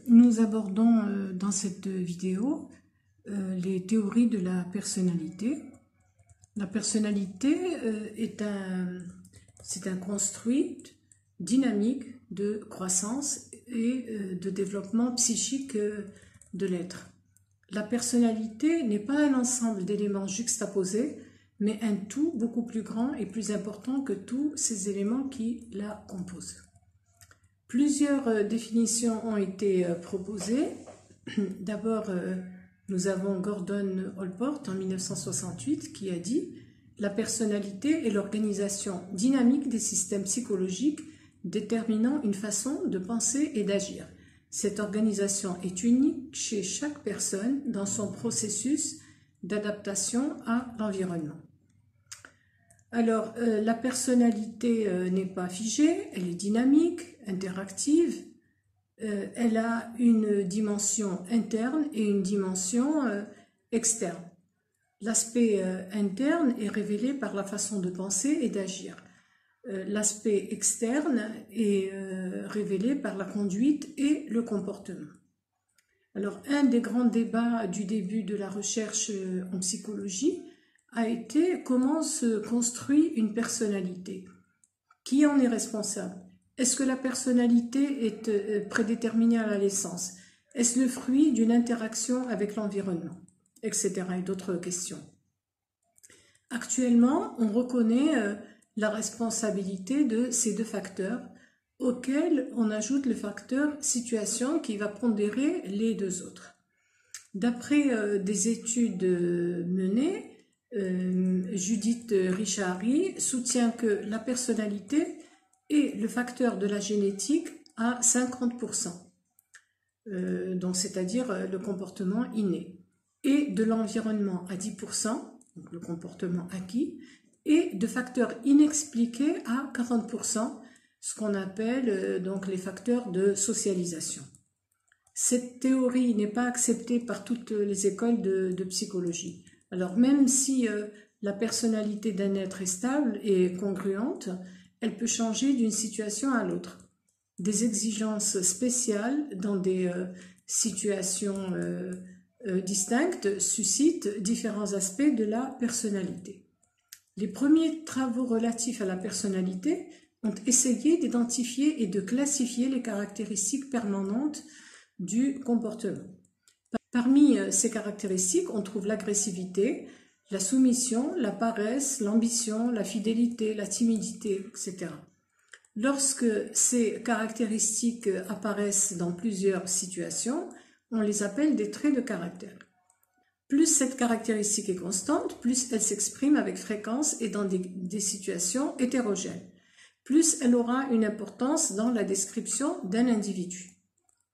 Nous abordons dans cette vidéo les théories de la personnalité. La personnalité c'est un construit dynamique de croissance et de développement psychique de l'être. La personnalité n'est pas un ensemble d'éléments juxtaposés, mais un tout beaucoup plus grand et plus important que tous ces éléments qui la composent. Plusieurs définitions ont été proposées. D'abord, nous avons Gordon Allport en 1968 qui a dit « La personnalité est l'organisation dynamique des systèmes psychologiques déterminant une façon de penser et d'agir. Cette organisation est unique chez chaque personne dans son processus d'adaptation à l'environnement. » Alors, la personnalité n'est pas figée, elle est dynamique, interactive, elle a une dimension interne et une dimension externe. L'aspect interne est révélé par la façon de penser et d'agir. L'aspect externe est révélé par la conduite et le comportement. Alors, un des grands débats du début de la recherche en psychologie a été comment se construit une personnalité. Qui en est responsable? Est-ce que la personnalité est prédéterminée à la naissance? Est-ce le fruit d'une interaction avec l'environnement? Etc. et d'autres questions. Actuellement, on reconnaît la responsabilité de ces deux facteurs auxquels on ajoute le facteur situation qui va pondérer les deux autres. D'après des études menées, Judith Richari soutient que la personnalité est le facteur de la génétique à 50%, donc c'est-à-dire le comportement inné, et de l'environnement à 10%, donc le comportement acquis, et de facteurs inexpliqués à 40%, ce qu'on appelle donc les facteurs de socialisation. Cette théorie n'est pas acceptée par toutes les écoles de psychologie. Alors même si la personnalité d'un être est stable et congruente, elle peut changer d'une situation à l'autre. Des exigences spéciales dans des situations distinctes suscitent différents aspects de la personnalité. Les premiers travaux relatifs à la personnalité ont essayé d'identifier et de classifier les caractéristiques permanentes du comportement. Parmi ces caractéristiques, on trouve l'agressivité, la soumission, la paresse, l'ambition, la fidélité, la timidité, etc. Lorsque ces caractéristiques apparaissent dans plusieurs situations, on les appelle des traits de caractère. Plus cette caractéristique est constante, plus elle s'exprime avec fréquence et dans des situations hétérogènes. Plus elle aura une importance dans la description d'un individu.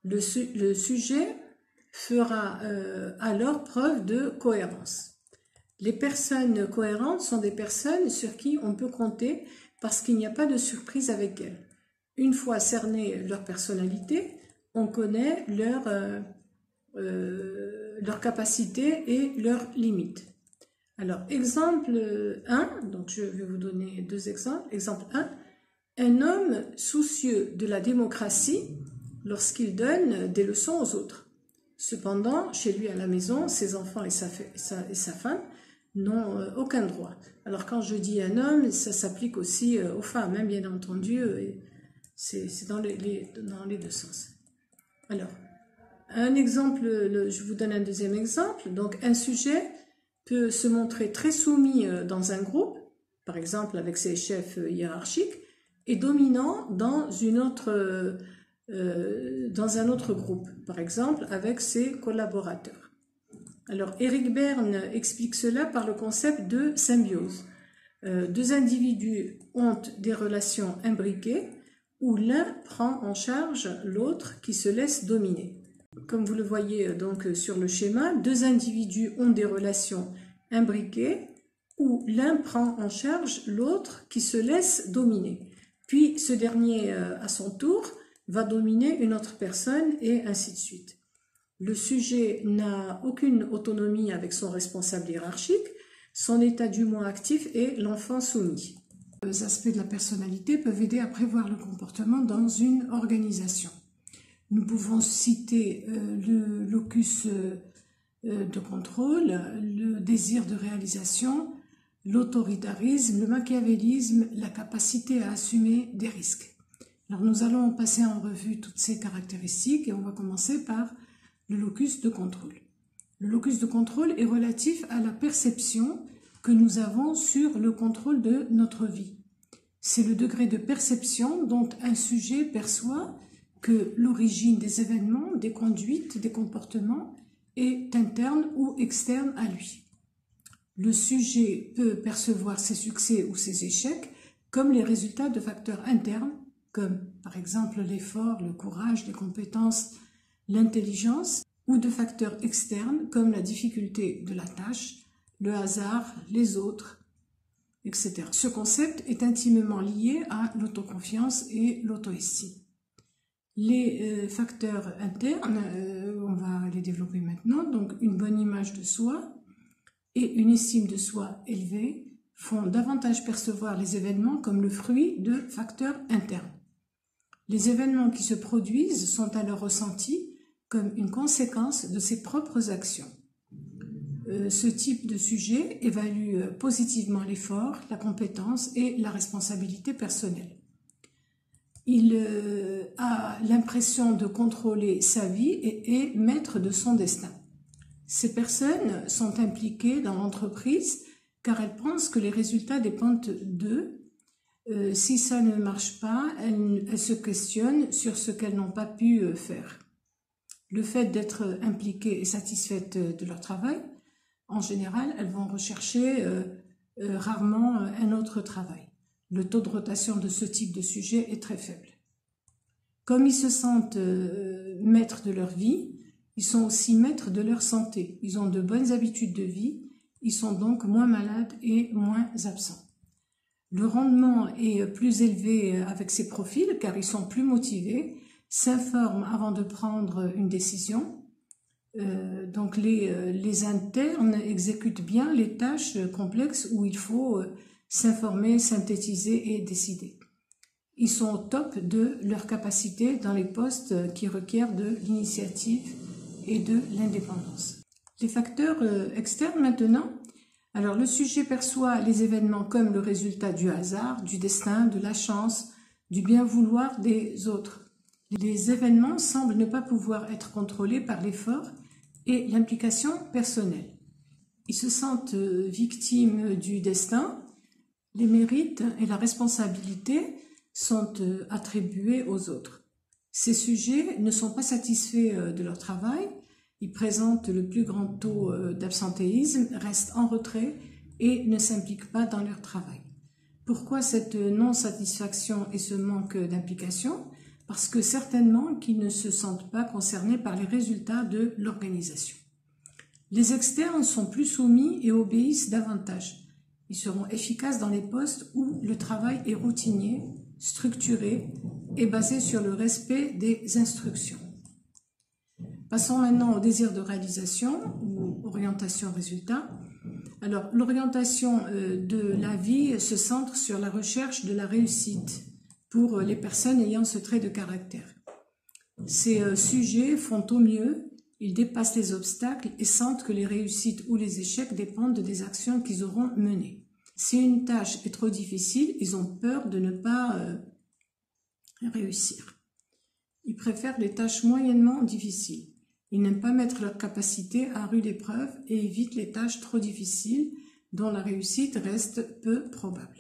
Le sujet fera alors preuve de cohérence. Les personnes cohérentes sont des personnes sur qui on peut compter parce qu'il n'y a pas de surprise avec elles. Une fois cerné leur personnalité, on connaît leur capacité et leurs limites. Alors, exemple 1, donc je vais vous donner deux exemples. Exemple 1, un homme soucieux de la démocratie lorsqu'il donne des leçons aux autres. Cependant, chez lui à la maison, ses enfants et sa femme n'ont aucun droit. Alors quand je dis un homme, ça s'applique aussi aux femmes, hein, bien entendu, c'est dans les deux sens. Alors, un exemple, je vous donne un deuxième exemple. Donc un sujet peut se montrer très soumis dans un groupe, par exemple avec ses chefs hiérarchiques, et dominant dans un autre groupe, par exemple avec ses collaborateurs. Alors, Eric Berne explique cela par le concept de symbiose. Deux individus ont des relations imbriquées où l'un prend en charge l'autre qui se laisse dominer. Comme vous le voyez donc sur le schéma, deux individus ont des relations imbriquées où l'un prend en charge l'autre qui se laisse dominer. Puis ce dernier, à son tour, va dominer une autre personne et ainsi de suite. Le sujet n'a aucune autonomie avec son responsable hiérarchique, son état d'humeur actif est l'enfant soumis. Les aspects de la personnalité peuvent aider à prévoir le comportement dans une organisation. Nous pouvons citer le locus de contrôle, le désir de réalisation, l'autoritarisme, le machiavélisme, la capacité à assumer des risques. Alors nous allons passer en revue toutes ces caractéristiques et on va commencer par le locus de contrôle. Le locus de contrôle est relatif à la perception que nous avons sur le contrôle de notre vie. C'est le degré de perception dont un sujet perçoit que l'origine des événements, des conduites, des comportements est interne ou externe à lui. Le sujet peut percevoir ses succès ou ses échecs comme les résultats de facteurs internes, comme par exemple l'effort, le courage, les compétences, l'intelligence, ou de facteurs externes comme la difficulté de la tâche, le hasard, les autres, etc. Ce concept est intimement lié à l'autoconfiance et l'auto-estime. Les facteurs internes, on va les développer maintenant, donc une bonne image de soi et une estime de soi élevée font davantage percevoir les événements comme le fruit de facteurs internes. Les événements qui se produisent sont alors ressentis comme une conséquence de ses propres actions. Ce type de sujet évalue positivement l'effort, la compétence et la responsabilité personnelle. Il a l'impression de contrôler sa vie et est maître de son destin. Ces personnes sont impliquées dans l'entreprise car elles pensent que les résultats dépendent d'eux. Si ça ne marche pas, elles se questionnent sur ce qu'elles n'ont pas pu faire. Le fait d'être impliquées et satisfaites de leur travail, en général, elles vont rechercher rarement un autre travail. Le taux de rotation de ce type de sujet est très faible. Comme ils se sentent maîtres de leur vie, ils sont aussi maîtres de leur santé. Ils ont de bonnes habitudes de vie, ils sont donc moins malades et moins absents. Le rendement est plus élevé avec ces profils car ils sont plus motivés, s'informent avant de prendre une décision. Donc les internes exécutent bien les tâches complexes où il faut s'informer, synthétiser et décider. Ils sont au top de leur capacité dans les postes qui requièrent de l'initiative et de l'indépendance. Les facteurs externes maintenant. Alors le sujet perçoit les événements comme le résultat du hasard, du destin, de la chance, du bien vouloir des autres. Les événements semblent ne pas pouvoir être contrôlés par l'effort et l'implication personnelle. Ils se sentent victimes du destin. Les mérites et la responsabilité sont attribués aux autres. Ces sujets ne sont pas satisfaits de leur travail. Ils présentent le plus grand taux d'absentéisme, restent en retrait et ne s'impliquent pas dans leur travail. Pourquoi cette non-satisfaction et ce manque d'implication ? Parce que certainement qu'ils ne se sentent pas concernés par les résultats de l'organisation. Les externes sont plus soumis et obéissent davantage. Ils seront efficaces dans les postes où le travail est routinier, structuré et basé sur le respect des instructions. Passons maintenant au désir de réalisation ou orientation-résultat. Alors, l'orientation de la vie se centre sur la recherche de la réussite pour les personnes ayant ce trait de caractère. Ces sujets font au mieux, ils dépassent les obstacles et sentent que les réussites ou les échecs dépendent des actions qu'ils auront menées. Si une tâche est trop difficile, ils ont peur de ne pas réussir. Ils préfèrent les tâches moyennement difficiles. Ils n'aiment pas mettre leur capacité à rude épreuve et évitent les tâches trop difficiles dont la réussite reste peu probable.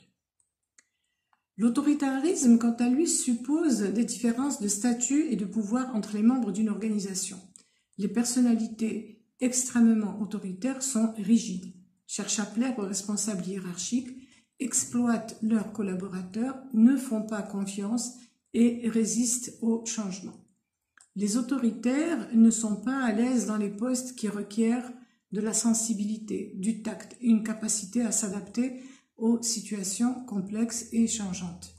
L'autoritarisme, quant à lui, suppose des différences de statut et de pouvoir entre les membres d'une organisation. Les personnalités extrêmement autoritaires sont rigides, cherchent à plaire aux responsables hiérarchiques, exploitent leurs collaborateurs, ne font pas confiance et résistent au changement. Les autoritaires ne sont pas à l'aise dans les postes qui requièrent de la sensibilité, du tact et une capacité à s'adapter aux situations complexes et changeantes.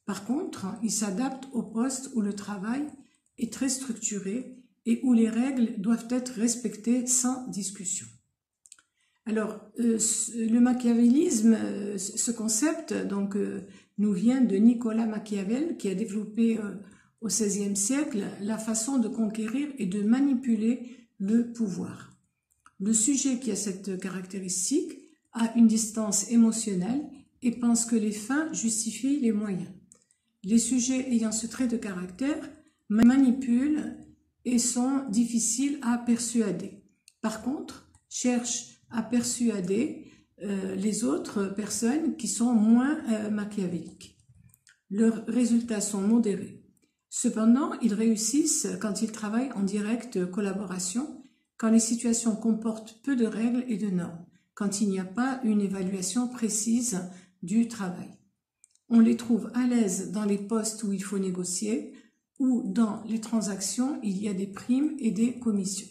Par contre, ils s'adaptent aux postes où le travail est très structuré et où les règles doivent être respectées sans discussion. Alors, le machiavélisme, ce concept, donc, nous vient de Nicolas Machiavel, qui a développé au XVIe siècle, la façon de conquérir et de manipuler le pouvoir. Le sujet qui a cette caractéristique a une distance émotionnelle et pense que les fins justifient les moyens. Les sujets ayant ce trait de caractère manipulent et sont difficiles à persuader. Par contre, cherchent à persuader les autres personnes qui sont moins machiavéliques. Leurs résultats sont modérés. Cependant, ils réussissent quand ils travaillent en directe collaboration, quand les situations comportent peu de règles et de normes, quand il n'y a pas une évaluation précise du travail. On les trouve à l'aise dans les postes où il faut négocier ou dans les transactions, il y a des primes et des commissions.